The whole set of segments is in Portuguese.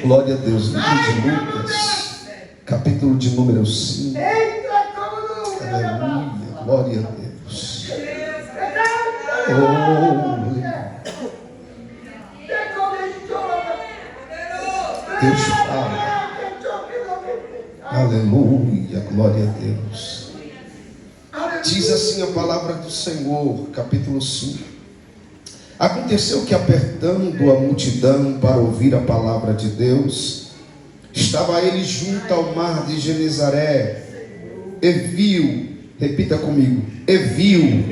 Glória a Deus. Livro de Lucas, capítulo de número 5. Aleluia. Glória a Deus. Deus fala. Aleluia. Glória a Deus. Diz assim a palavra do Senhor, capítulo 5. Aconteceu que, apertando a multidão para ouvir a palavra de Deus, estava ele junto ao mar de Genezaré, e viu, repita comigo, e viu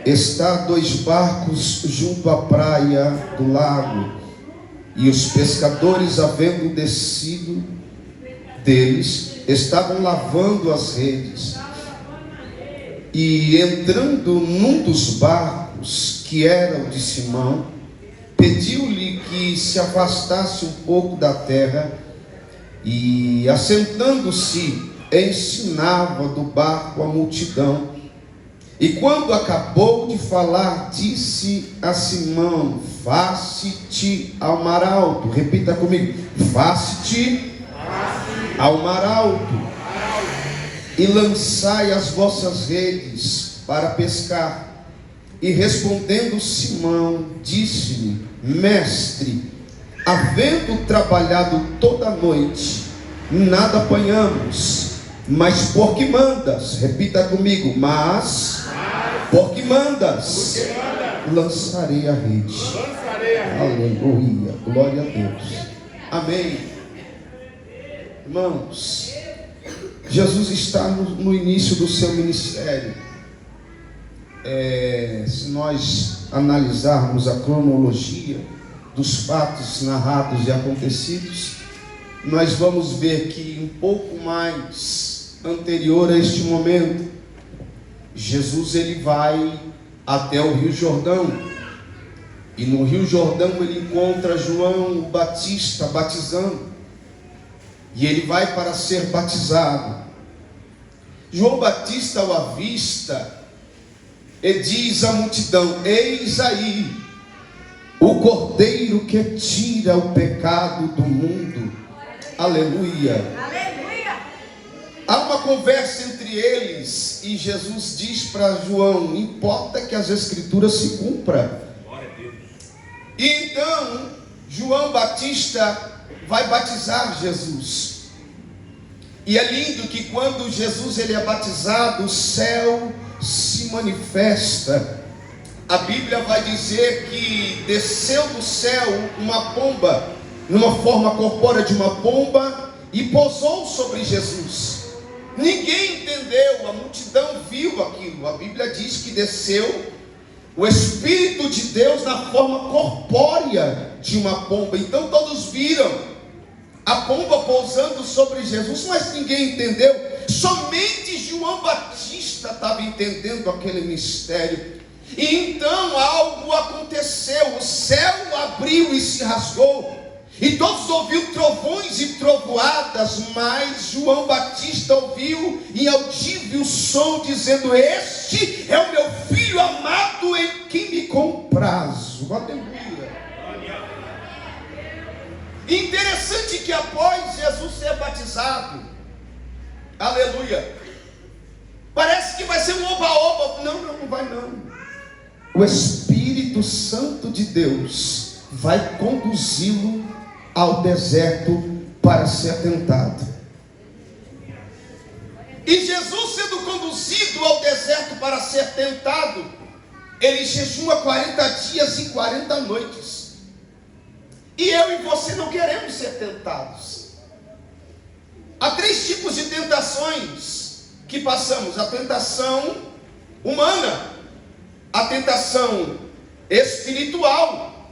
estar 2 barcos junto à praia do lago, e os pescadores, havendo descido deles, estavam lavando as redes. E entrando num dos barcos, que era o de Simão, pediu-lhe que se afastasse um pouco da terra, e assentando-se, ensinava do barco a multidão. E quando acabou de falar, disse a Simão: faze-te ao mar alto. Repita comigo: faze-te ao mar alto, e lançai as vossas redes para pescar. E respondendo Simão, disse-lhe: mestre, havendo trabalhado toda a noite, nada apanhamos, mas porque mandas, repita comigo, mas porque mandas, lançarei a rede. Aleluia, glória a Deus. Amém. Irmãos, Jesus está no início do seu ministério. Se nós analisarmos a cronologia dos fatos narrados e acontecidos, nós vamos ver que um pouco mais anterior a este momento, Jesus ele vai até o Rio Jordão, e no Rio Jordão ele encontra João o Batista batizando, e ele vai para ser batizado. João Batista o avista e diz à multidão: eis aí o Cordeiro que tira o pecado do mundo. Aleluia. Aleluia. Há uma conversa entre eles, e Jesus diz para João: importa que as escrituras se cumpram. E então João Batista vai batizar Jesus. E é lindo que quando Jesus ele é batizado, o céu se manifesta. A Bíblia vai dizer que desceu do céu uma pomba, numa forma corpórea de uma pomba, e pousou sobre Jesus. Ninguém entendeu, a multidão viu aquilo. A Bíblia diz que desceu o Espírito de Deus na forma corpórea de uma pomba. Então todos viram a pomba pousando sobre Jesus, mas ninguém entendeu. Somente João Batista estava entendendo aquele mistério. E então algo aconteceu, o céu abriu e se rasgou, e todos ouviram trovões e trovoadas, mas João Batista ouviu em audível som, dizendo: este é o meu filho amado, em quem me comprazo. Aleluia. Interessante que após Jesus ser batizado, aleluia, parece que vai ser um oba-oba. Não vai não. O Espírito Santo de Deus vai conduzi-lo ao deserto para ser tentado. E Jesus, sendo conduzido ao deserto para ser tentado, ele jejua 40 dias e 40 noites. E eu e você não queremos ser tentados. Há 3 tipos de tentações que passamos: a tentação humana, a tentação espiritual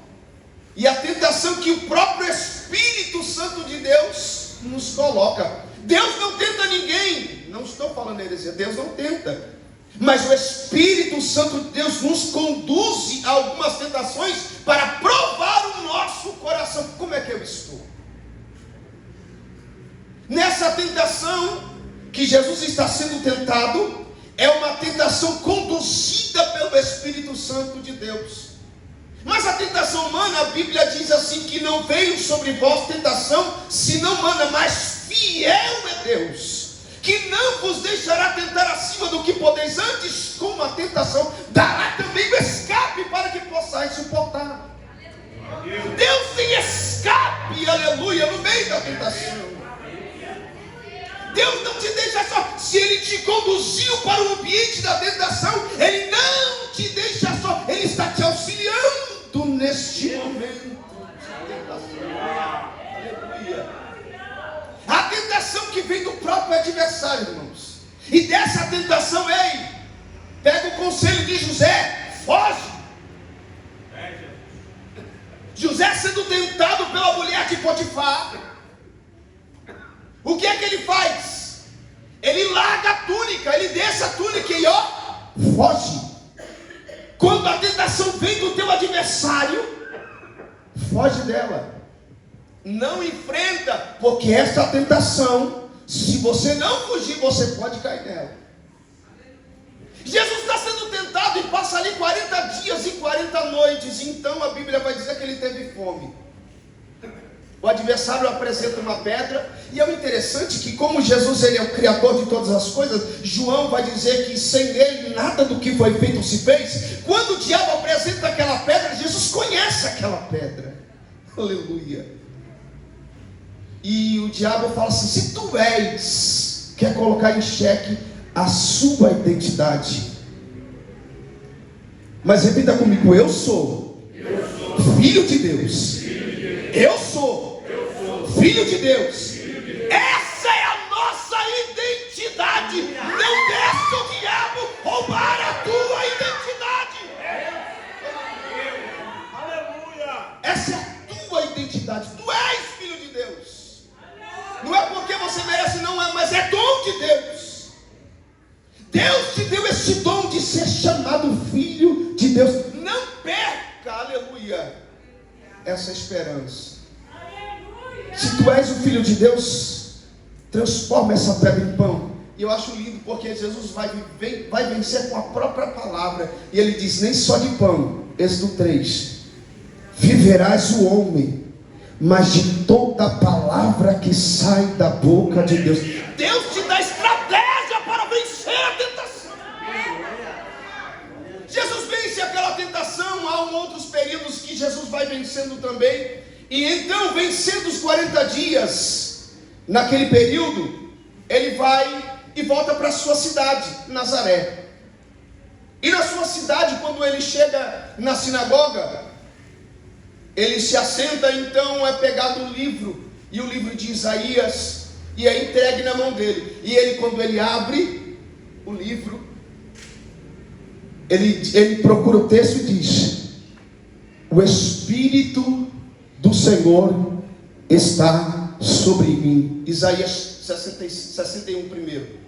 e a tentação que o próprio Espírito Santo de Deus nos coloca. Deus não tenta ninguém, não estou falando heresia, Deus não tenta, mas o Espírito Santo de Deus nos conduz a algumas tentações para provar o nosso coração. Como é que eu estou? Nessa tentação que Jesus está sendo tentado, é uma tentação conduzida pelo Espírito Santo de Deus. Mas a tentação humana, a Bíblia diz assim, que não veio sobre vós tentação, senão humana, mas fiel é Deus, que não vos deixará tentar acima do que podeis, antes com a tentação dará também o escape para que possais suportar. Deus tem escape, aleluia, no meio da tentação. Deus não te deixa só. Se Ele te conduziu para o ambiente da tentação, Ele não te deixa só. Ele está te auxiliando neste momento de tentação. Aleluia. A tentação que vem do próprio adversário, irmãos. E dessa tentação, ei, pega o conselho de José, foge. José sendo tentado pela mulher de Potifar, o que é que ele faz? Ele larga a túnica, ele deixa a túnica e ó, foge. Quando a tentação vem do teu adversário, foge dela. Não enfrenta, porque essa tentação, se você não fugir, você pode cair nela. Jesus está sendo tentado e passa ali 40 dias e 40 noites. Então a Bíblia vai dizer que ele teve fome. O adversário apresenta uma pedra. E é o interessante que, como Jesus ele é o Criador de todas as coisas, João vai dizer que sem ele nada do que foi feito se fez. Quando o diabo apresenta aquela pedra, Jesus conhece aquela pedra. Aleluia. E o diabo fala assim: se tu és, quer colocar em xeque a sua identidade. Mas repita comigo: eu sou filho de Deus. Eu sou filho de Deus. Essa é a nossa identidade. Não deixa o diabo roubar a tua identidade. Aleluia. Essa é a tua identidade. Tu és filho de Deus. Não é porque você merece, não é, mas é dom de Deus. Deus te deu esse dom de ser chamado filho de Deus. Não perca, aleluia, essa esperança. Se tu és o filho de Deus, transforma essa pedra em pão. E eu acho lindo porque Jesus vai vencer com a própria palavra. E ele diz: nem só de pão, Êxodo 3, viverás o homem, mas de toda a palavra que sai da boca de Deus. Deus te dá estratégia para vencer a tentação. Jesus vence aquela tentação. Há outros períodos que Jesus vai vencendo também. E então, vencendo os 40 dias, naquele período, ele vai e volta para a sua cidade, Nazaré. E na sua cidade, quando ele chega na sinagoga, ele se assenta. Então é pegado um livro, e o livro de Isaías, e é entregue na mão dele. E ele, quando ele abre o livro, ele procura o texto e diz: o Espírito do Senhor está sobre mim. Isaías 61 primeiro.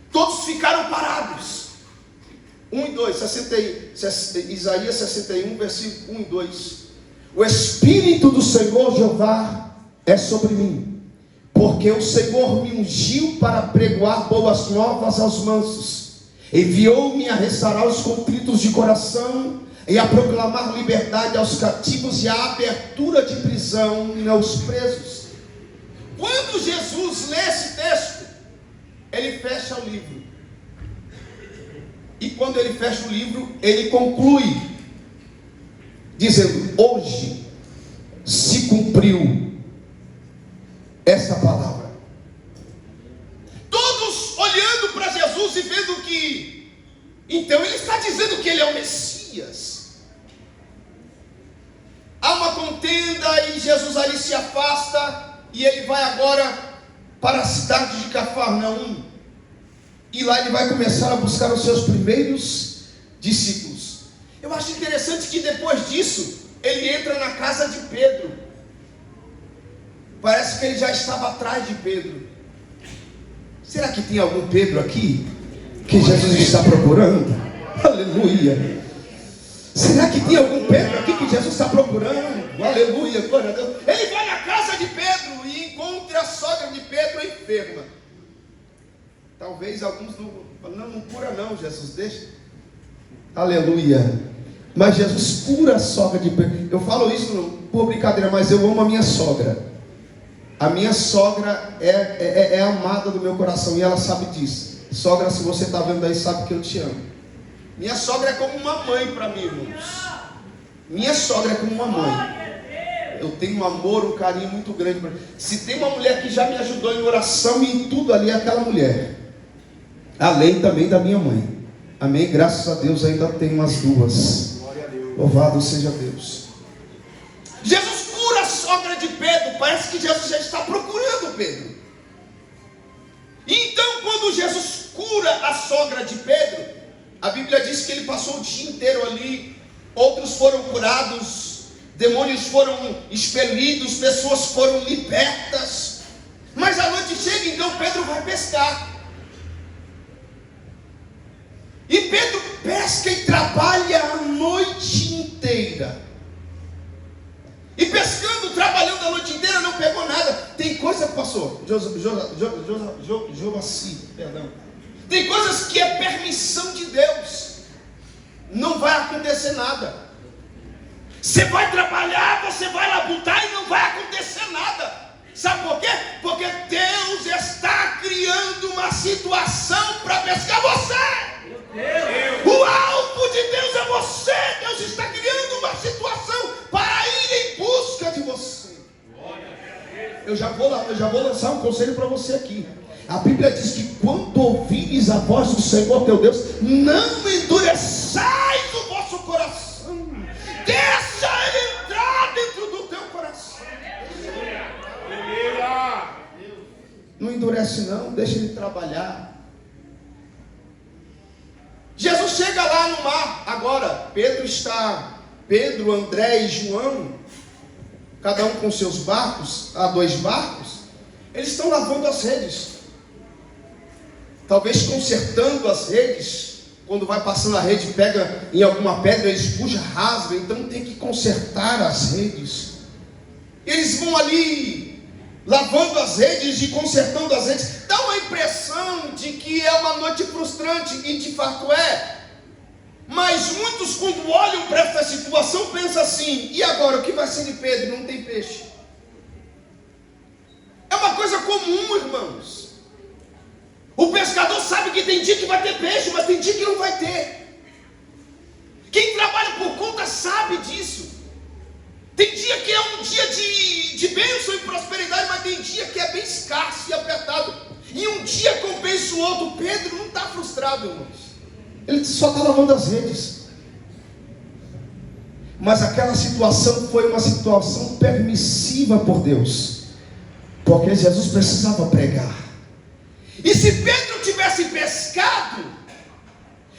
Todos ficaram parados. 1 e 2, Isaías 61, versículo 1 e 2. O Espírito do Senhor Jeová é sobre mim, porque o Senhor me ungiu para pregoar boas novas aos mansos, enviou-me a restaurar os contritos de coração, e a proclamar liberdade aos cativos, e a abertura de prisão aos presos. Quando Jesus lê esse texto, ele fecha o livro. E quando ele fecha o livro, ele conclui dizendo: hoje se cumpriu essa palavra. Todos olhando para Jesus e vendo que, então ele está dizendo que ele é o Messias. Há uma contenda e Jesus ali se afasta, e ele vai agora para a cidade de Cafarnaum. E lá ele vai começar a buscar os seus primeiros discípulos. Eu acho interessante que depois disso, ele entra na casa de Pedro. Parece que ele já estava atrás de Pedro. Será que tem algum Pedro aqui que Jesus está procurando? Aleluia. Será que tem algum Pedro aqui que Jesus está procurando? Aleluia, glória a Deus. Ele vai na casa de Pedro e encontra a sogra de Pedro enferma. Talvez alguns não cura não, Jesus, deixa. Aleluia. Mas Jesus cura a sogra de Pedro. Eu falo isso não por brincadeira, mas eu amo a minha sogra. A minha sogra é amada do meu coração e ela sabe disso. Sogra, se você está vendo aí, sabe que eu te amo. Minha sogra é como uma mãe para mim, irmãos. Minha sogra é como uma mãe. Eu tenho um amor, um carinho muito grande para ela. Se tem uma mulher que já me ajudou em oração e em tudo ali, é aquela mulher. Além também da minha mãe. Amém? Graças a Deus ainda tem umas duas. Louvado seja Deus. Jesus cura a sogra de Pedro. Parece que Jesus já está procurando Pedro. Então, quando Jesus cura a sogra de Pedro, a Bíblia diz que ele passou o dia inteiro ali. Outros foram curados, demônios foram expelidos, pessoas foram libertas. Mas a noite chega, então Pedro vai pescar. E Pedro pesca e trabalha a noite inteira. E pescando, trabalhando a noite inteira, não pegou nada. Tem coisa, pastor, Jovaci, perdão. Tem coisas que é permissão de Deus. Não vai acontecer nada. Você vai trabalhar, você vai labutar e não vai acontecer nada. Sabe por quê? Porque Deus está criando uma situação para pescar você. O alvo de Deus é você. Deus está criando uma situação para ir em busca de você. Eu já vou lançar um conselho para você aqui. A Bíblia diz que quando ouvires a voz do Senhor teu Deus, não endureçais o vosso coração. Deixa ele entrar dentro do teu coração. Não endurece não, deixa ele trabalhar. Jesus chega lá no mar. Agora, Pedro, André e João, cada um com seus barcos, há 2 barcos, eles estão lavando as redes. Talvez consertando as redes. Quando vai passando a rede, pega em alguma pedra, eles puxam, rasga, então tem que consertar as redes. Eles vão ali lavando as redes e consertando as redes. Dá uma impressão de que é uma noite frustrante, e de fato é. Mas muitos, quando olham para essa situação, pensam assim: e agora, o que vai ser de Pedro? Não tem peixe. É uma coisa comum, irmãos. O pescador sabe que tem dia que vai ter peixe, mas tem dia que não vai ter. Quem trabalha por conta sabe disso. Tem dia que é um dia de bênção e prosperidade, mas tem dia que é bem escasso e apertado. E um dia compensa o outro. Pedro não está frustrado, irmãos. Ele só está lavando as redes. Mas aquela situação foi uma situação permissiva por Deus. Porque Jesus precisava pregar. E se Pedro tivesse pescado,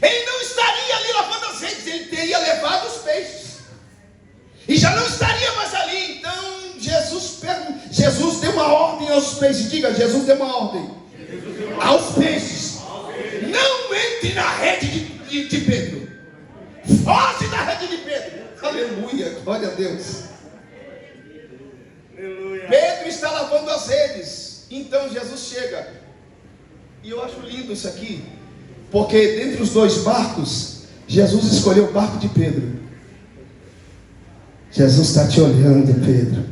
ele não estaria ali lavando as redes, ele teria levado os peixes. E já não estaria mais ali. Então Jesus deu uma ordem aos peixes. Diga, Jesus deu uma ordem aos peixes. Não entre na rede de Pedro. Foge da rede de Pedro. Aleluia, glória a Deus. Aleluia. Pedro está lavando as redes. Então Jesus chega. E eu acho lindo isso aqui, porque dentre os 2 barcos, Jesus escolheu o barco de Pedro. Jesus está te olhando, Pedro.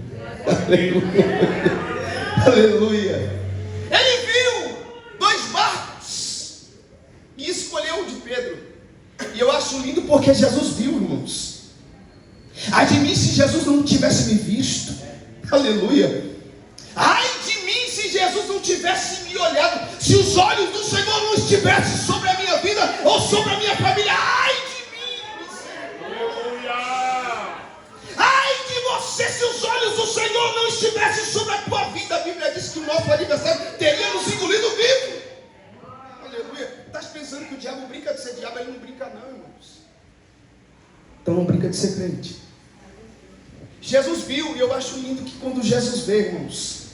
Aleluia. Aleluia. Ele viu 2 barcos e escolheu o de Pedro. E eu acho lindo porque Jesus viu, irmãos. Ai de mim se Jesus não tivesse me visto. Aleluia. Ai de mim se Jesus não tivesse me olhado. Se os olhos do Senhor não estivessem sobre a minha vida ou sobre a minha família. Ai de mim. Aleluia. Ai de você se os olhos do Senhor não estivessem sobre a tua vida. A Bíblia diz que o nosso adversário teria nos engolido vivo. Aleluia. Estás pensando que o diabo brinca de ser diabo? Ele não brinca não, irmãos. Então não brinca de ser crente. Jesus viu, e eu acho lindo que quando Jesus vê, irmãos,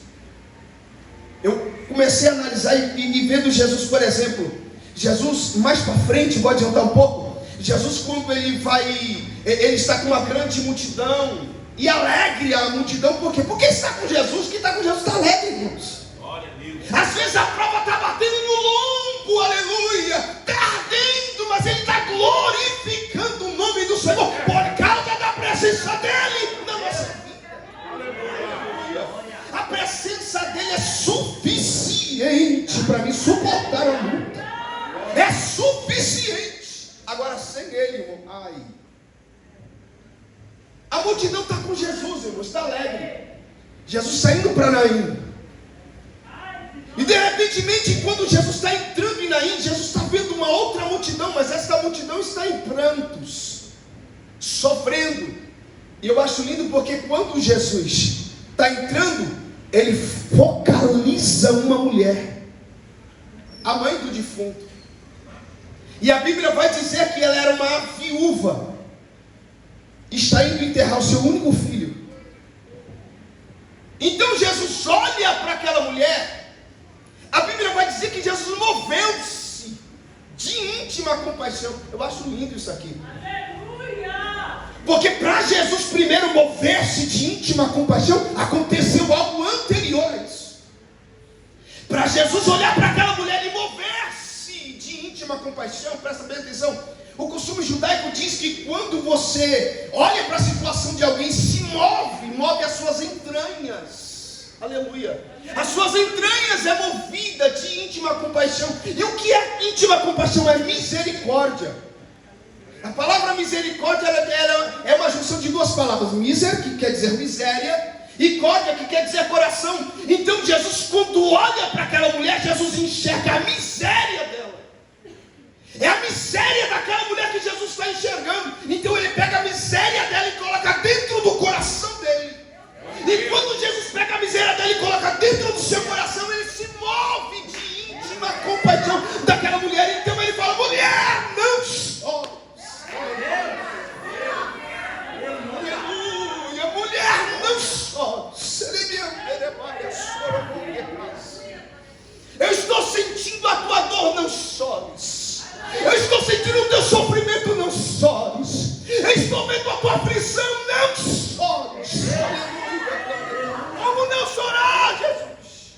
eu comecei a analisar e vendo Jesus, por exemplo, Jesus mais para frente, vou adiantar um pouco. Jesus, quando ele está com uma grande multidão, e alegre a multidão, por quê? Porque está com Jesus. Quem está com Jesus está alegre, irmãos. Às vezes a prova está batendo no lombo, aleluia, está ardendo, mas ele está glorificando o nome do Senhor. suficiente para me suportar a luta. É suficiente. Agora sem ele, irmão, ai. A multidão está com Jesus, irmão, está alegre. Jesus saindo para Naim. E de repente, quando Jesus está entrando em Naim, Jesus está vendo uma outra multidão, mas essa multidão está em prantos, sofrendo. E eu acho lindo porque quando Jesus está entrando, ele focaliza uma mulher, a mãe do defunto. E a Bíblia vai dizer que ela era uma viúva, está indo enterrar o seu único filho. Então Jesus olha para aquela mulher. A Bíblia vai dizer que Jesus moveu-se de íntima compaixão. Eu acho lindo isso aqui. Aleluia! Porque para Jesus primeiro mover-se de íntima compaixão, aconteceu algo anterior a isso. Para Jesus olhar para aquela mulher e mover-se de íntima compaixão, presta bem atenção. O costume judaico diz que quando você olha para a situação de alguém, se move as suas entranhas. Aleluia. As suas entranhas é movida de íntima compaixão. E o que é íntima compaixão? É misericórdia. A palavra misericórdia é uma junção de duas palavras. Miser, que quer dizer miséria, e córdia, que quer dizer coração. Então Jesus, quando olha para aquela mulher, Jesus enxerga a miséria dela. É a miséria daquela mulher que Jesus está enxergando. Então ele pega a miséria dela e coloca dentro do coração dele. E quando Jesus pega a miséria dela e coloca dentro do seu coração, ele se move de íntima compaixão daquela mulher. Então ele fala: mulher, não chore. Aleluia, mulher, não chore. Eu estou sentindo a tua dor, não chores. Eu estou sentindo o teu sofrimento, não chores. Eu estou vendo a tua aflição, não chores. Como não chorar, Jesus?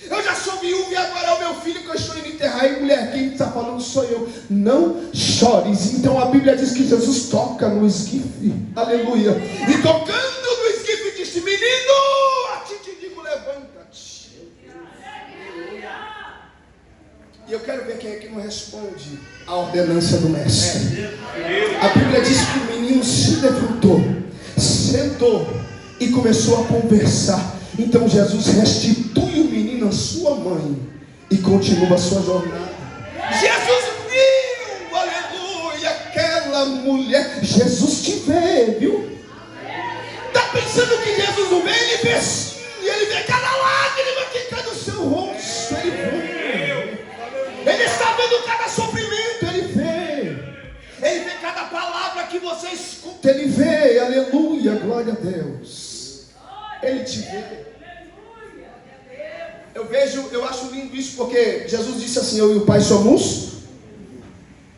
Eu já sou viúva e agora é o meu filho que eu estou indo enterrar. E mulher, quem está falando sou eu. Não chores. Então a Bíblia diz que Jesus toca no esquife. Aleluia. E tocando no esquife disse: menino, a ti te digo, levanta-te. E eu quero ver quem é que não responde à ordenança do mestre. A Bíblia diz que o menino se levantou, sentou e começou a conversar. Então Jesus restitui o menino à sua mãe e continua a sua jornada. Jesus viu, aleluia, aquela mulher. Jesus te vê, viu? Está pensando que Jesus não vê? Ele vê sim. Ele vê cada lágrima que cai do seu rosto. Ele vê. Ele está vendo cada sofrimento. Ele vê. Ele vê cada palavra que você escuta. Ele vê, aleluia, glória a Deus. Ele te vê. Eu acho lindo isso, porque Jesus disse assim: eu e o Pai somos.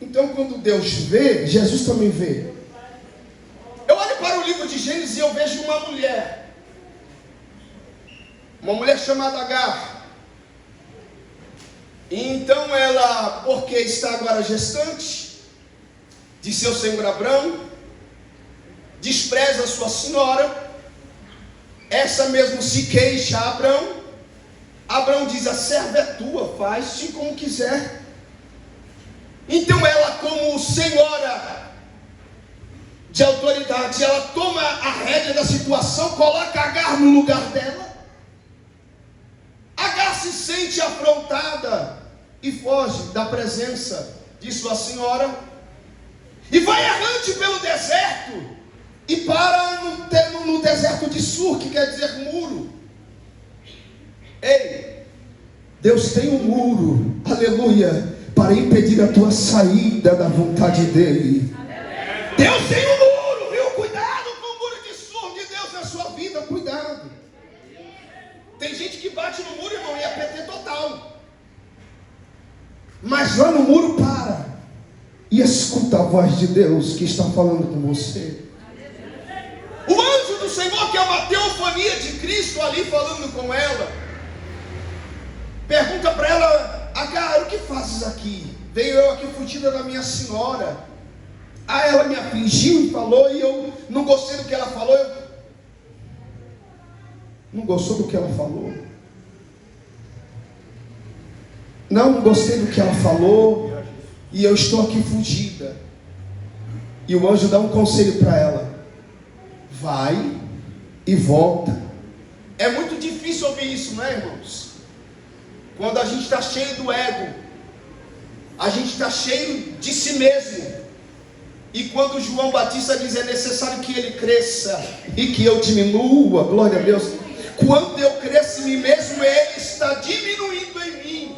Então quando Deus vê, Jesus também vê. Eu olho para o livro de Gênesis e eu vejo uma mulher chamada Agar. E então ela, porque está agora gestante de seu senhor Abrão, despreza sua senhora. Essa mesmo se queixa a Abrão. Abrão diz: a serva é tua, faz-te como quiser. Então ela, como senhora de autoridade, ela toma a rédea da situação, coloca Agar no lugar dela. Agar se sente afrontada e foge da presença de sua senhora e vai errante pelo deserto e para no deserto de Sur, que quer dizer muro. Ei, Deus tem um muro, aleluia, para impedir a tua saída da vontade dele. Deus tem um muro, viu? Cuidado com o muro de Sur de Deus na sua vida, cuidado. Tem gente que bate no muro, irmão, e é PT total. Mas lá no muro para e escuta a voz de Deus que está falando com você. O anjo do Senhor, que é uma teofania de Cristo ali falando com ela, pergunta para ela: Agar, o que fazes aqui? Veio eu aqui fugida da minha senhora. Ela me afligiu e falou, e eu não gostei do que ela falou. Não gostou do que ela falou? não gostei do que ela falou, e eu estou aqui fugida. E o anjo dá um conselho para ela: vai e volta. É muito difícil ouvir isso, não é, irmãos? Quando a gente está cheio do ego, a gente está cheio de si mesmo. E quando João Batista diz: é necessário que ele cresça e que eu diminua, glória a Deus. Quando eu cresço em mim mesmo, ele está diminuindo em mim.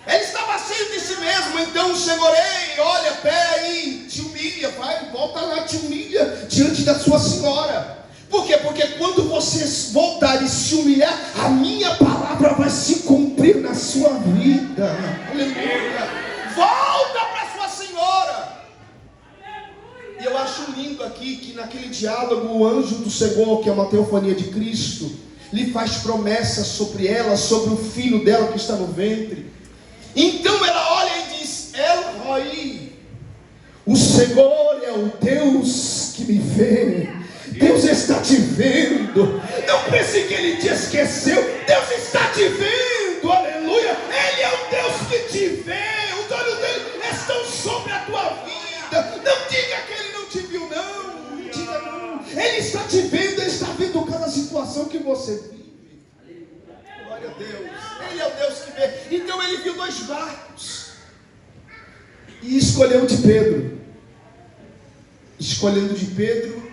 Ele estava cheio de si mesmo. Então o Senhor: ei, olha, peraí, te humilha, vai, volta lá, te humilha diante da sua senhora. Por quê? Porque quando você voltar e se humilhar, a minha palavra vai se cumprir na sua vida. Aleluia. Volta para sua senhora. E eu acho lindo aqui que naquele diálogo o anjo do Senhor, que é uma teofania de Cristo, lhe faz promessas sobre ela, sobre o filho dela que está no ventre. Então ela olha e diz: El Roi, o Senhor é o Deus que me vê. Deus está te vendo. Não pense que Ele te esqueceu. Deus está te vendo, aleluia. Ele é o Deus que te vê. Os olhos dele estão sobre a tua vida. Não diga que Ele não te viu, não. Não diga não. Ele está te vendo, Ele está vendo cada situação que você vive. Glória a Deus. Ele é o Deus que vê. Então Ele viu 2 barcos e escolheu de Pedro. Escolhendo de Pedro,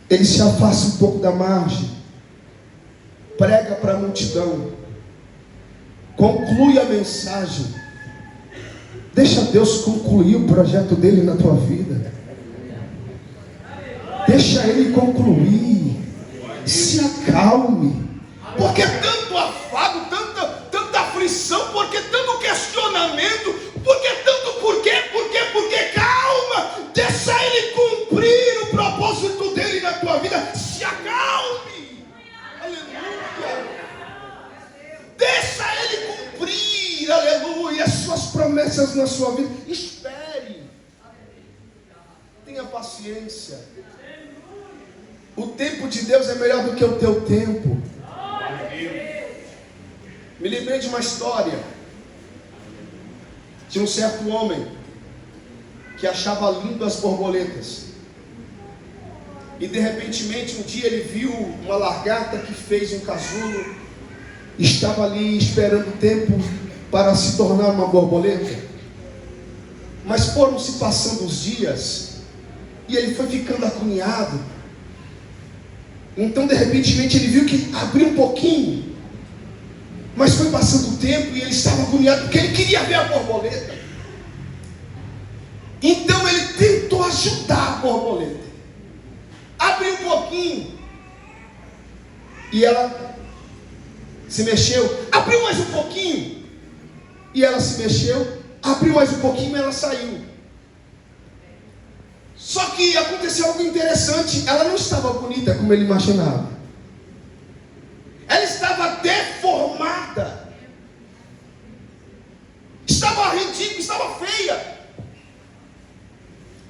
ele se afasta um pouco da margem, prega para a multidão, conclui a mensagem, deixa Deus concluir o projeto dele na tua vida, deixa Ele concluir, se acalme. Porque tanto afago, tanta aflição, porque tanto questionamento, porque tanto porquê, calma, deixa Ele cumprir o propósito dele na tua vida, se acalme, aleluia, deixa Ele cumprir, aleluia, as suas promessas na sua vida, espere, tenha paciência, o tempo de Deus é melhor do que o teu tempo. Me lembrei de uma história de um certo homem que achava lindo as borboletas. E de repentemente um dia ele viu uma lagarta que fez um casulo, estava ali esperando o tempo para se tornar uma borboleta. Mas foram se passando os dias e ele foi ficando agoniado. Então de repentemente ele viu que abriu um pouquinho. Mas foi passando o tempo e ele estava agoniado porque ele queria ver a borboleta. Então ele tentou ajudar a borboleta. Abriu um pouquinho e ela se mexeu. Abriu mais um pouquinho e ela se mexeu. Abriu mais um pouquinho e ela saiu. Só que aconteceu algo interessante. Ela não estava bonita como ele imaginava. Ela estava deformada. Estava ridícula, estava feia.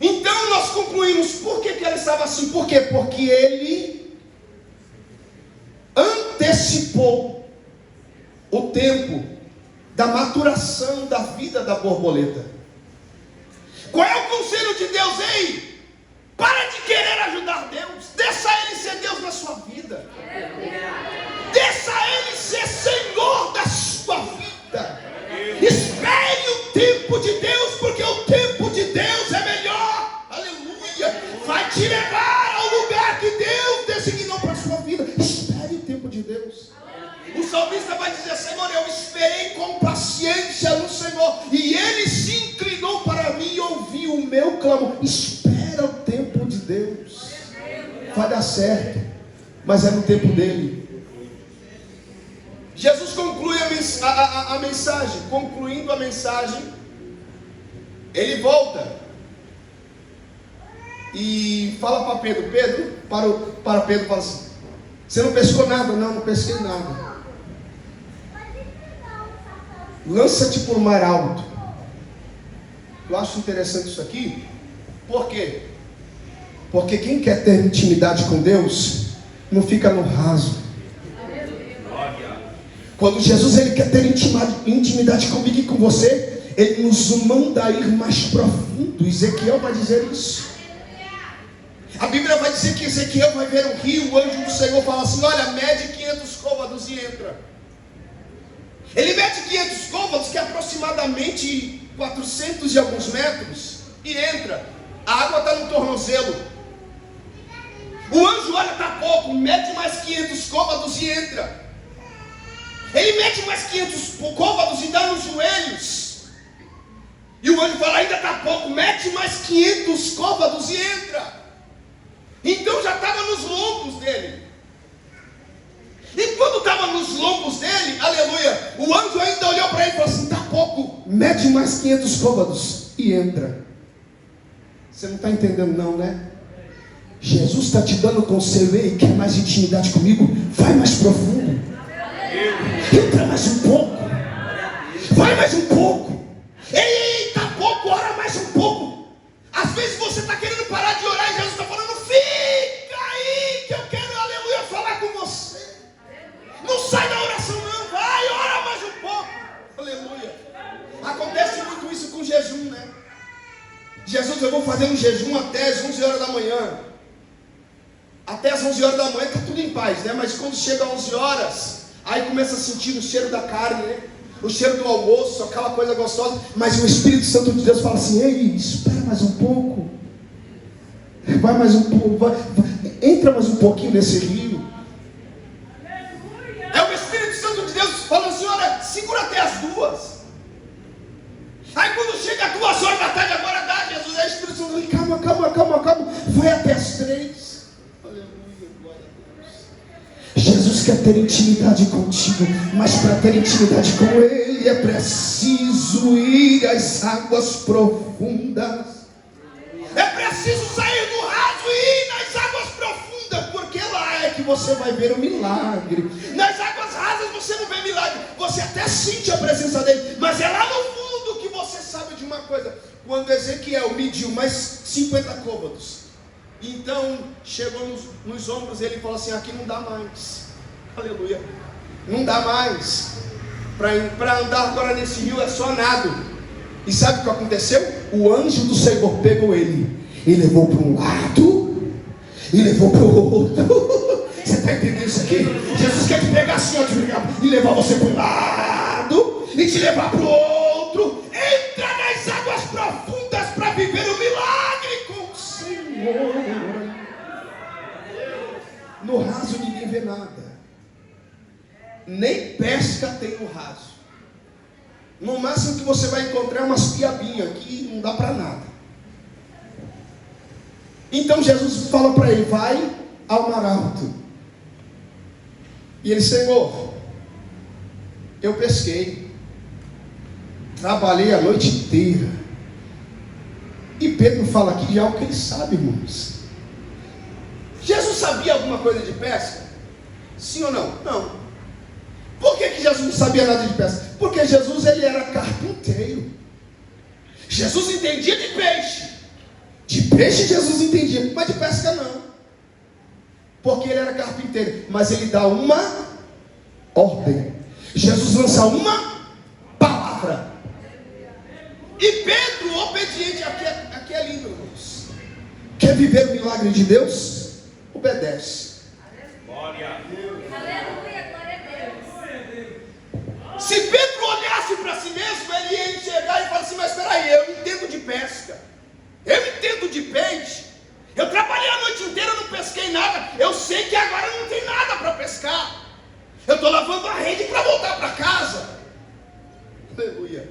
Então nós concluímos, por que ela estava assim? Por quê? Porque ele antecipou o tempo da maturação da vida da borboleta. Qual é o conselho de Deus? Ei, para de querer ajudar Deus. Deixa Ele ser Deus na sua vida. Deixa Ele ser Senhor da sua vida. Espere o tempo de Deus, porque o tempo de Deus é melhor. Aleluia. Vai te levar ao lugar que Deus designou para a sua vida. Espere o tempo de Deus. O salmista vai dizer: Senhor, eu esperei com paciência no Senhor, e Ele se inclinou para mim e ouviu o meu clamor. Espera o tempo de Deus. Vai dar certo, mas é no tempo dele. Jesus conclui a mensagem. Concluindo a mensagem, ele volta e fala para Pedro. Pedro, para Pedro, fala assim: você não pescou nada? Não pesquei nada. Lança-te por mar alto. Eu acho interessante isso aqui. Por quê? Porque quem quer ter intimidade com Deus não fica no raso. Quando Jesus ele quer ter intimidade comigo e com você, ele nos manda ir mais profundo. Ezequiel vai dizer isso. A Bíblia vai dizer que Ezequiel vai ver um rio. O anjo do Senhor fala assim: olha, mede 500 côvados e entra. Ele mede 500 côvados, que é aproximadamente 400 e alguns metros, e entra. A água está no tornozelo. O anjo olha, está pouco, mede mais 500 côvados e entra. Ele mede mais 500 côvados e dá nos joelhos. E o anjo fala: ainda está pouco, mede mais 500 côvados e entra. Então já estava nos lombos dele. E quando estava nos lombos dele, aleluia, o anjo ainda olhou para ele e falou assim: está pouco, mede mais 500 côvados e entra. Você não está entendendo não, né? Jesus está te dando conselho. Ei, quer mais intimidade comigo? Vai mais profundo. Entra mais um pouco. Vai mais um pouco. Ei, está pouco, ora mais um pouco. Às vezes você está querendo parar de orar e Jesus está falando: fica aí que eu quero, aleluia, falar com você. Não sai da oração não, vai, ora mais um pouco. Aleluia. Acontece muito isso com jejum, né? Jesus, eu vou fazer um jejum até as 11 horas da manhã. Até as 11 horas da manhã está tudo em paz, né? Mas quando chega às 11 horas, aí começa a sentir o cheiro da carne, né? O cheiro do almoço, aquela coisa gostosa. Mas o Espírito Santo de Deus fala assim: ei, espera mais um pouco. Vai mais um pouco, entra mais um pouquinho nesse rio. É o Espírito Santo de Deus falando assim: olha, segura até as 2. Aí quando chega às 2 horas da tarde, agora dá, Jesus. Aí o Espírito Santo diz: calma, vai até as 3. Jesus quer ter intimidade contigo, mas para ter intimidade com Ele é preciso ir às águas profundas. É preciso sair do raso e ir nas águas profundas, porque lá é que você vai ver o milagre. Nas águas rasas você não vê milagre, você até sente a presença dele, mas é lá no fundo que você sabe de uma coisa. Quando Ezequiel mediu mais 50 côvados, então chegou nos ombros dele e falou assim: aqui não dá mais. Aleluia. Não dá mais. Para andar agora nesse rio é só nado. E sabe o que aconteceu? O anjo do Senhor pegou ele e levou para um lado e levou para o outro. Você está entendendo isso aqui? Jesus quer te pegar assim, ó, e levar você para um lado e te levar para o outro. Entra nas águas profundas para viver o milagre com o Senhor. No raso ninguém vê nada. Nem pesca tem no raso. No máximo que você vai encontrar é umas piabinhas que não dá para nada. Então Jesus fala para ele: vai ao mar alto. E ele: Senhor, eu pesquei, trabalhei a noite inteira. E Pedro fala aqui de algo que ele sabe, irmãos. Jesus sabia alguma coisa de pesca? Sim ou não? Não. Por que Jesus não sabia nada de pesca? Porque Jesus ele era carpinteiro. Jesus entendia de peixe. De peixe Jesus entendia, mas de pesca não. Porque ele era carpinteiro. Mas ele dá uma ordem. Jesus lança uma palavra. E Pedro, obediente, aqui é lindo, irmãos. Quer viver o milagre de Deus? Obedece. Glória a Deus. Aleluia, glória a Deus. Se Pedro olhasse para si mesmo, ele ia enxergar e falar assim: mas espera aí, eu entendo de pesca, eu entendo de peixe, eu trabalhei a noite inteira, não pesquei nada, eu sei que agora não tem nada para pescar, eu estou lavando a rede para voltar para casa. Aleluia.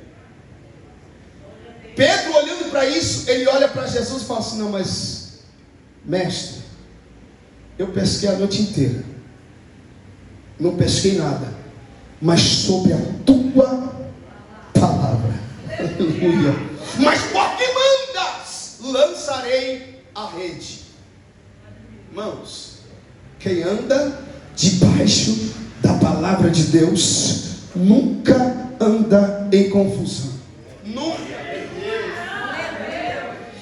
Pedro, olhando para isso, ele olha para Jesus e fala assim: não, mas mestre, eu pesquei a noite inteira, não pesquei nada, mas sob a tua palavra. Aleluia. Mas porque mandas, lançarei a rede. Irmãos, quem anda debaixo da palavra de Deus nunca anda em confusão. Nunca.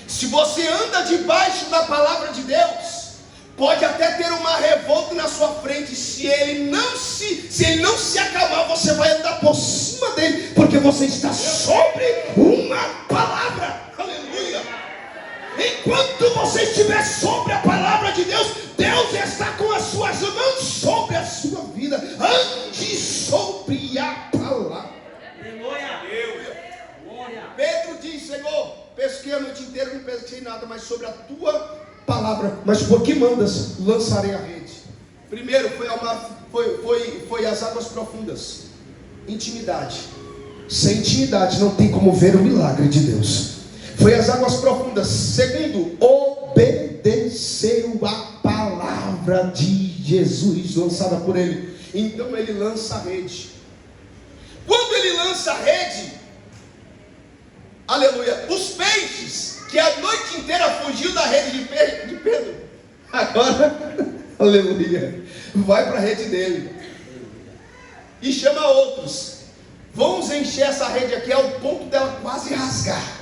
Se você anda debaixo da palavra de Deus, pode até ter uma revolta na sua frente. Se ele não se acalmar, você derramando sobre a sua vida. Ande sobre a palavra. Pedro diz: Senhor, pesquei a noite inteira, não pesquei nada, mas sobre a tua palavra. Mas por que mandas, lançarei a rede. Primeiro foi as águas profundas. Intimidade. Sem intimidade não tem como ver o milagre de Deus. Foi as águas profundas. Segundo, obedeceu a palavra de Jesus lançada por ele. Então ele lança a rede. Quando ele lança a rede, aleluia, os peixes que a noite inteira fugiu da rede de Pedro, agora, aleluia, vai para a rede dele e chama outros. Vamos encher essa rede aqui ao ponto dela quase rasgar.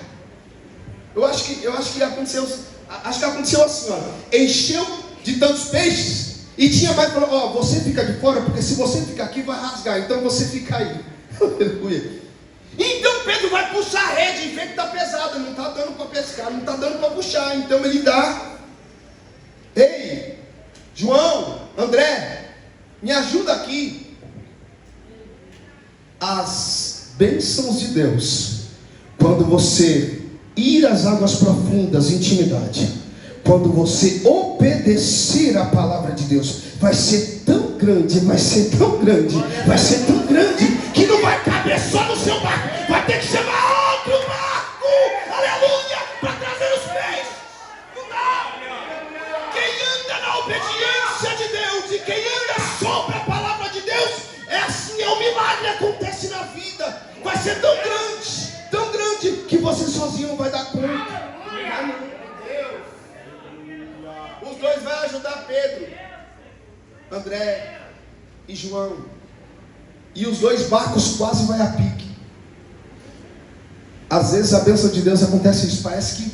Eu acho que aconteceu assim, ó. Encheu de tantos peixes e tinha mais, falou: ó, você fica de fora, porque se você ficar aqui vai rasgar, então você fica aí. Aleluia. Então Pedro vai puxar a rede e vê que está pesada, não está dando para pescar, não está dando para puxar. Então ele dá: ei, João, André, me ajuda aqui. As bênçãos de Deus, quando você ir às águas profundas, intimidade, quando você obedecer a palavra de Deus, vai ser tão grande, vai ser tão grande, vai ser tão grande, que não vai caber só no seu barco, vai ter que chamar outro barco, aleluia, para trazer os peixes. Não dá. Quem anda na obediência de Deus e quem anda sobre a palavra de Deus, é assim, é um milagre, acontece na vida. Vai ser tão grande, que você sozinho não vai dar conta. Os dois vão ajudar Pedro, André e João. E os dois barcos quase vai a pique. Às vezes a bênção de Deus acontece isso. Parece que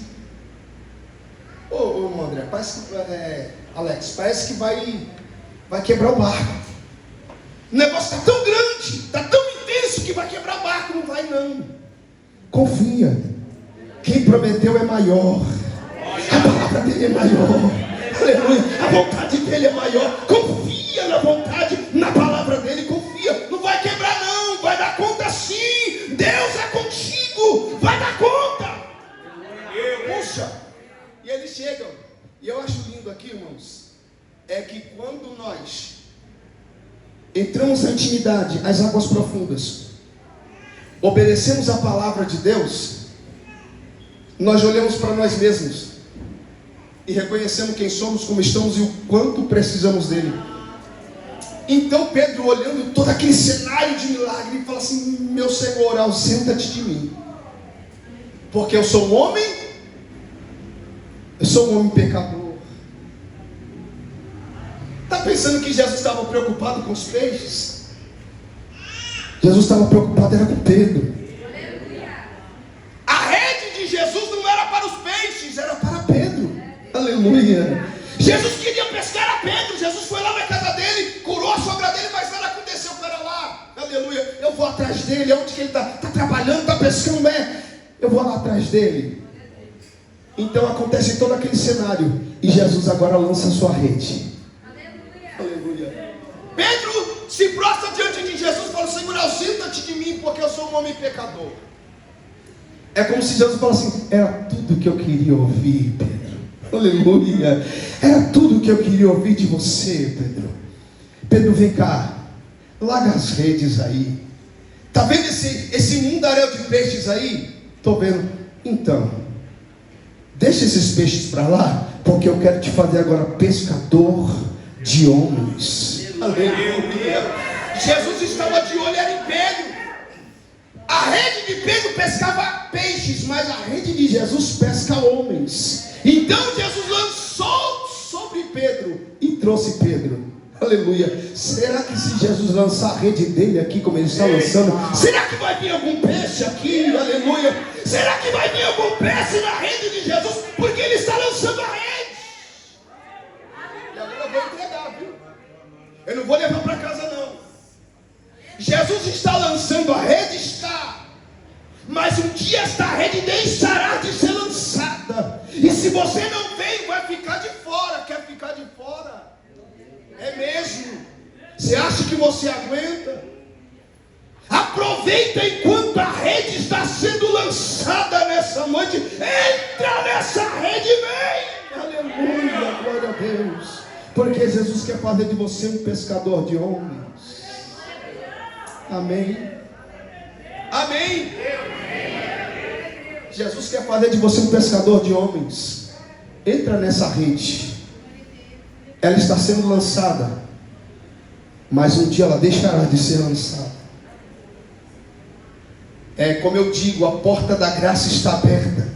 André, parece que Alex, parece que vai quebrar o barco. O negócio está tão grande, está tão intenso que vai quebrar o barco. Não vai não. Confia. Quem prometeu é maior. A palavra dele é maior. Aleluia. A vontade dele é maior. Confia na vontade, na palavra dele. Confia. Não vai quebrar não. Vai dar conta sim. Deus é contigo. Vai dar conta. Puxa. E eles chegam. E eu acho lindo aqui, irmãos, é que quando nós entramos na intimidade, as águas profundas, obedecemos a palavra de Deus, nós olhamos para nós mesmos e reconhecemos quem somos, como estamos e o quanto precisamos dele. Então Pedro, olhando todo aquele cenário de milagre, fala assim: meu Senhor, ausenta-te de mim, porque eu sou um homem pecador. Está pensando que Jesus estava preocupado com os peixes? Jesus estava preocupado era com Pedro. A rede de Jesus não era para os peixes, era para Pedro. Aleluia. Jesus queria pescar a Pedro. Jesus foi lá na casa dele, curou a sogra dele, mas nada aconteceu para lá. Aleluia. Eu vou atrás dele. Onde que ele está trabalhando, está pescando, eu vou lá atrás dele. Então acontece todo aquele cenário e Jesus agora lança a sua rede. Aleluia. Pedro se prostra diante de Jesus e fala: Senhor, ausenta-te de mim, porque eu sou um homem pecador. É como se Jesus falasse assim: era tudo que eu queria ouvir, Pedro. Aleluia. Era tudo que eu queria ouvir de você, Pedro. Pedro, vem cá, larga as redes aí. Está vendo esse mundaréu de peixes aí? Estou vendo. Então, deixa esses peixes para lá, porque eu quero te fazer agora pescador de homens. Aleluia. Jesus estava de olho em Pedro. A rede de Pedro pescava peixes, mas a rede de Jesus pesca homens. Então Jesus lançou sobre Pedro e trouxe Pedro. Aleluia. Será que se Jesus lançar a rede dele aqui, como ele está lançando, será que vai vir algum peixe aqui? Aleluia. Será que vai vir algum peixe na rede de Jesus? Porque ele está lançando a rede. E agora eu vou entregar, viu? Eu não vou levar para casa não. Jesus está lançando a rede, está. Mas um dia esta rede deixará de ser lançada. E se você não vem, vai ficar de fora. Quer ficar de fora? É mesmo. Você acha que você aguenta? Aproveita enquanto a rede está sendo lançada nessa noite. Entra nessa rede e vem. Aleluia, glória a Deus. Porque Jesus quer fazer de você um pescador de homens. Amém. Amém. Jesus quer fazer de você um pescador de homens. Entra nessa rede. Ela está sendo lançada, mas um dia ela deixará de ser lançada. É como eu digo, a porta da graça está aberta,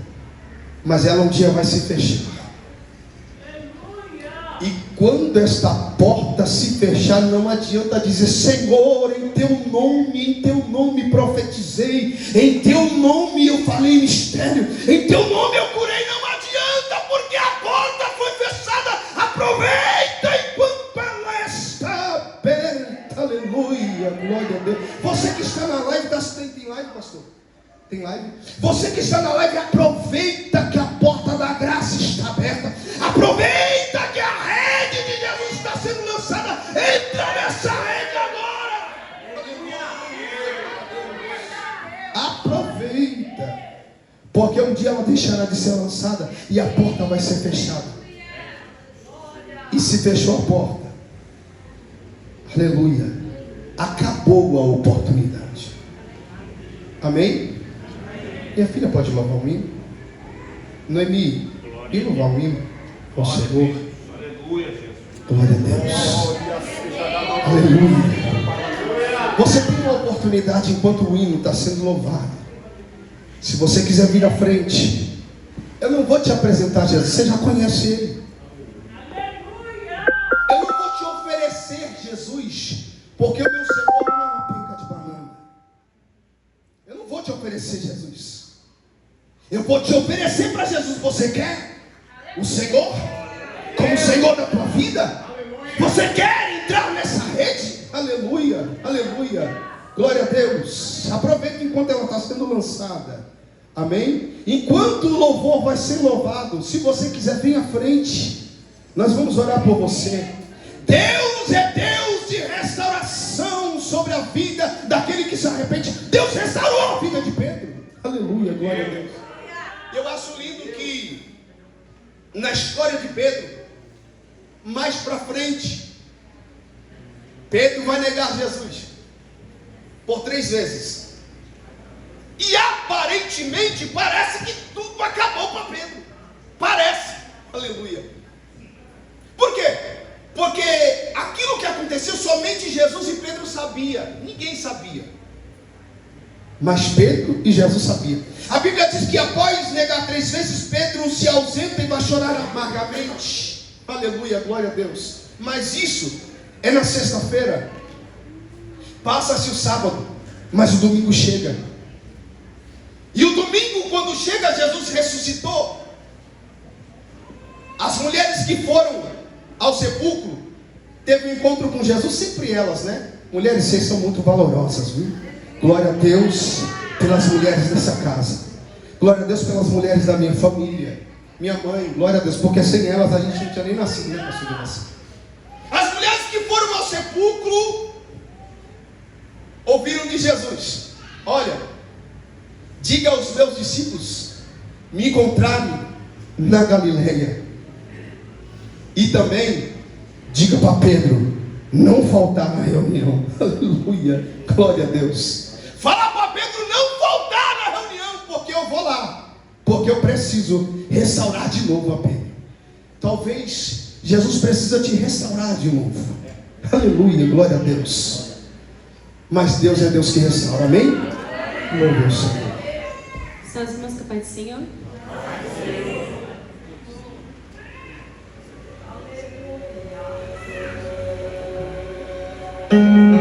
mas ela um dia vai se fechar. E quando esta porta se fechar, não adianta dizer: Senhor, em teu nome profetizei, em teu nome eu falei mistério, em teu nome eu curei. Não adianta, porque a porta foi fechada. Aproveita enquanto ela está aberta. Aleluia, glória a Deus. Você que está na live, tem live, pastor? Tem live? Você que está na live, aproveita que a porta da graça está aberta. Aproveita que a rede de Jesus está sendo lançada. Entra nessa rede agora. Aproveita, porque um dia ela deixará de ser lançada e a porta vai ser fechada. E se fechou a porta, aleluia, acabou a oportunidade. Amém? Minha filha pode louvar o hino? Noemi, e louvar o hino ao Senhor. Aleluia, Jesus. Glória a Deus. Aleluia. Você tem uma oportunidade enquanto o hino está sendo louvado. Se você quiser vir à frente, eu não vou te apresentar Jesus, você já conhece Ele. Eu não vou te oferecer Jesus, porque o meu Senhor não é uma penca de banana. Eu não vou te oferecer Jesus. Eu vou te oferecer para Jesus. Você quer o Senhor como Senhor da tua vida? Você quer entrar nessa rede? Aleluia, aleluia, glória a Deus. Aproveita enquanto ela está sendo lançada. Amém? Enquanto o louvor vai ser louvado, se você quiser vir à frente, nós vamos orar por você. Deus é Deus de restauração sobre a vida daquele que se arrepende. Deus restaurou a vida de Pedro. Aleluia, glória a Deus. Eu acho lindo que na história de Pedro, mais para frente, Pedro vai negar Jesus por 3 vezes. E aparentemente parece que tudo acabou para Pedro. Parece. Aleluia. Por quê? Porque aquilo que aconteceu somente Jesus e Pedro sabia. Ninguém sabia. Mas Pedro e Jesus sabiam. A Bíblia diz que após negar 3 vezes, Pedro se ausenta e vai chorar amargamente. Aleluia, glória a Deus. Mas isso é na sexta-feira. Passa-se o sábado, mas o domingo chega. E o domingo, quando chega, Jesus ressuscitou. As mulheres que foram ao sepulcro, teve um encontro com Jesus, sempre elas, né? Mulheres, vocês são muito valorosas, viu? Glória a Deus pelas mulheres dessa casa. Glória a Deus pelas mulheres da minha família. Minha mãe, glória a Deus, porque sem elas a gente não tinha nem nascido, né, pastor? As mulheres que foram ao sepulcro ouviram de Jesus: olha, diga aos meus discípulos me encontrarem na Galileia. E também diga para Pedro não faltar na reunião. Aleluia, glória a Deus. Fala para Pedro não faltar na reunião, porque eu vou lá, porque eu preciso restaurar de novo a Pedro. Talvez Jesus precisa te restaurar de novo. Aleluia, glória a Deus. Mas Deus é Deus que restaura, amém? Glória a Deus, Senhor. São as irmãs capazes do Senhor? Aleluia.